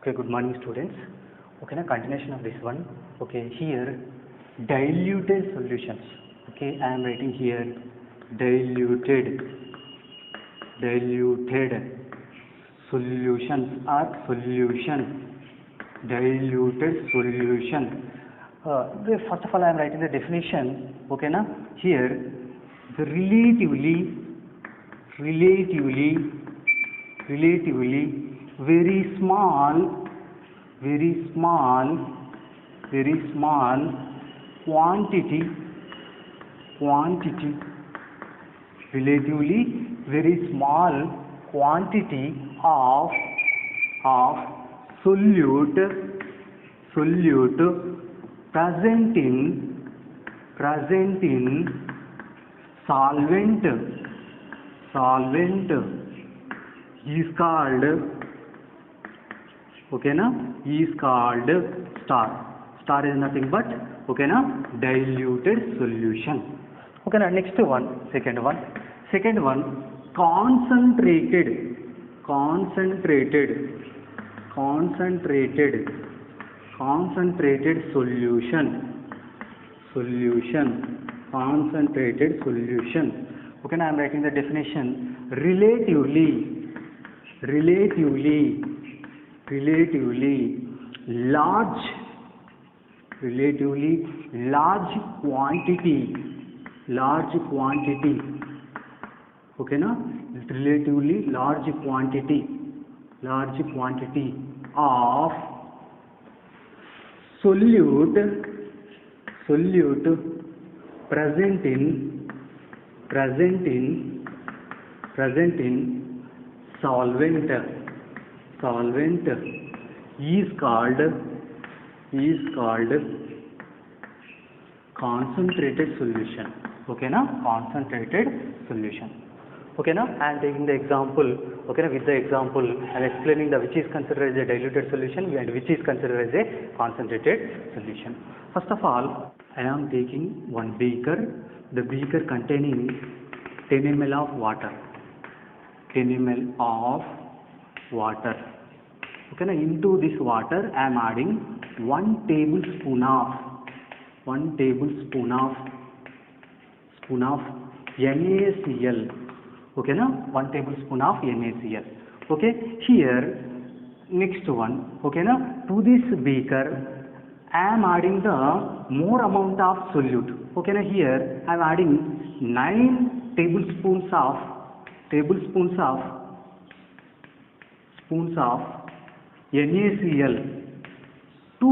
Okay, good morning students. Okay, now continuation of this one. Okay, here diluted solutions. Okay, I am writing here diluted solutions or solution, diluted solution. First of all, I am writing the definition. Okay, now here the relatively very small quantity, relatively very small quantity of solute present in solvent is called, okay na, is called star is nothing but, okay na, diluted solution. Okay na, next one, second one concentrated solution, concentrated solution. Okay, now I am writing the definition. Relatively large quantity. Okay, now relatively large quantity of solute present in solvent is called concentrated solution. Okay na, concentrated solution. Okay na, I am taking the example. Okay na, with the example I am explaining the which is considered as a diluted solution and which is considered as a concentrated solution. First of all, I am taking one beaker, the beaker containing 10 ml of water. 10 ml of water. Okay, now into this water I am adding 1 tablespoon of NaCl. Okay, now 1 tablespoon of NaCl. Okay, here next one. Okay, now to this beaker I am adding the more amount of solute. Okay, now here I am adding 9 tablespoons of NaCl to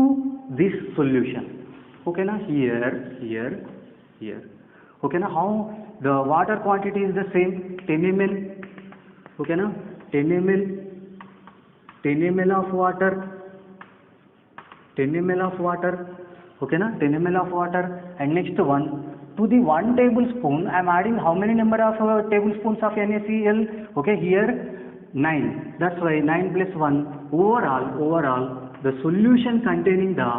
this solution. Okay, now here. Okay, now how the water quantity is the same, 10 ml. Okay, now 10 ml of water. Okay, now 10 ml of water, and next one, to the 1 tablespoon I am adding how many number of tablespoons of NaCl? Okay, here 9. That's why 9 plus 1. Overall the solution containing the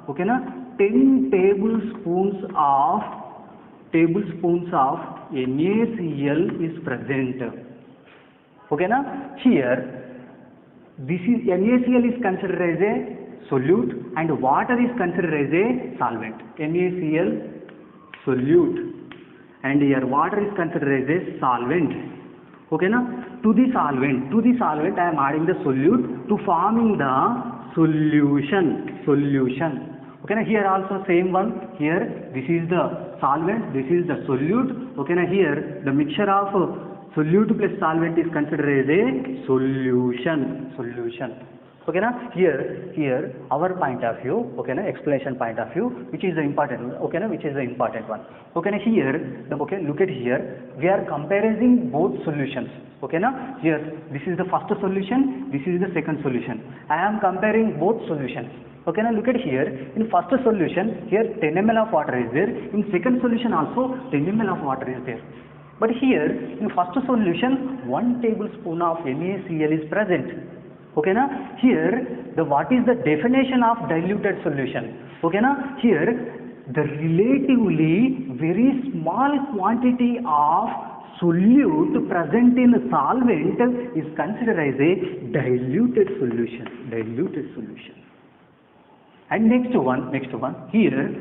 okay na, 10 tablespoons of NaCl is present. Okay na, here this is NaCl is considered as a solute and water is considered as a solvent. NaCl solute and here water is considered as a solvent. Okay na, to the solvent I am adding the solute to forming the solution. Okay na, here also same one. Here this is the solvent, this is the solute. Okay na, here the mixture of solute plus solvent is considered as a solution. Okay na, here our point of view, okay na, explanation point of view, which is the important one. Okay na, which is the important one. Okay na, here okay, look at here, we are comparing both solutions. Okay na, here this is the first solution, this is the second solution. I am comparing both solutions. Okay, now look at here, in first solution here 10 ml of water is there, in second solution also 10 ml of water is there. But here in first solution 1 tablespoon of NaCl is present. Okay na, here what is the definition of diluted solution? Okay na, here the relatively very small quantity of solute present in solvent is considered as a diluted solution. Diluted solution. And next one here,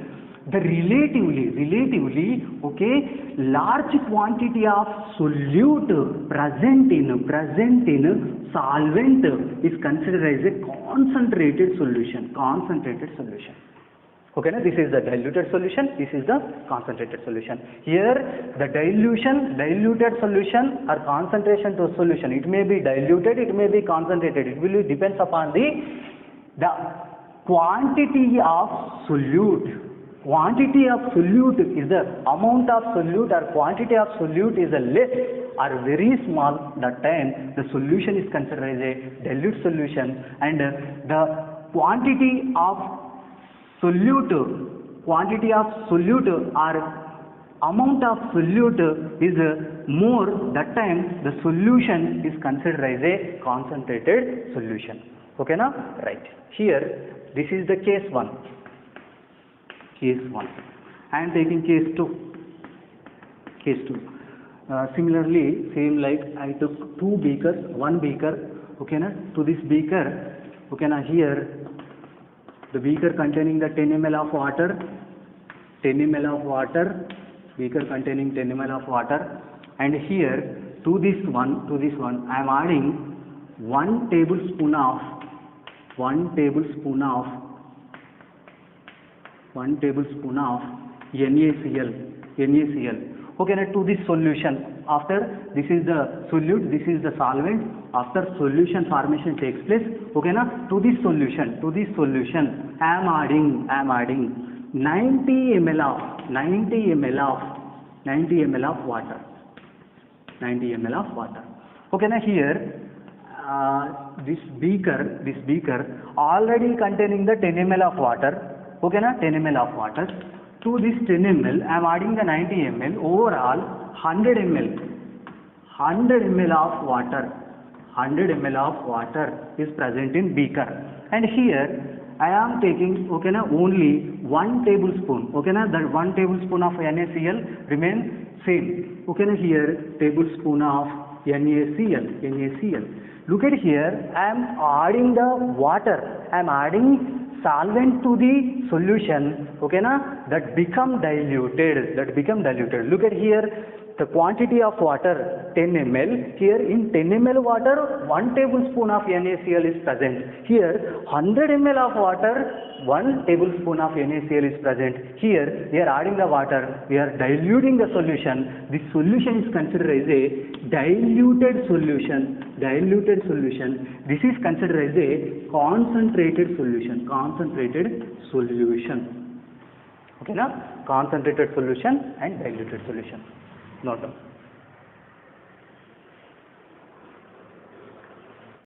the relatively, okay, large quantity of solute present in solvent is considered as a concentrated solution. Okay, now this is the diluted solution, this is the concentrated solution. Here the diluted solution or concentration to solution, it may be diluted, it may be concentrated, it will depends upon the quantity of solute. Quantity of solute is the amount of solute, or quantity of solute is a less or very small, that time the solution is considered as a dilute solution, and the quantity of solute or amount of solute is more, that time the solution is considered as a concentrated solution. Okay, now right here, this is the case 1. I am taking case 2. Similarly, same like I took 2 beakers, 1 beaker, okay na, to this beaker, okay na, here the beaker containing the 10 ml of water, beaker containing 10 ml of water, and here to this one I am adding 1 tablespoon of NaCl. Okay, now to this solution, after this is the solute, this is the solvent, after solution formation takes place, okay, now to this solution I am adding 90 ml of water. Okay, now here this beaker already containing the 10 ml of water. Okay, na, 10 ml of water. To this 10 ml, I am adding the 90 ml. Overall, 100 ml of water is present in beaker. And here I am taking, okay na, only 1 tablespoon. Okay na, that 1 tablespoon of NaCl remain same. Okay na, here tablespoon of NaCl. Look at here, I am adding the water. I am adding solvent to the solution, okay na, that become diluted. Look at here, the quantity of water 10 ml. Here in 10 ml water, 1 tablespoon of NaCl is present. Here 100 ml of water, 1 tablespoon of NaCl is present. Here we are adding the water, we are diluting the solution. This solution is considered as a diluted solution. This is considered as a concentrated solution. Okay na? Concentrated solution and diluted solution. Note down.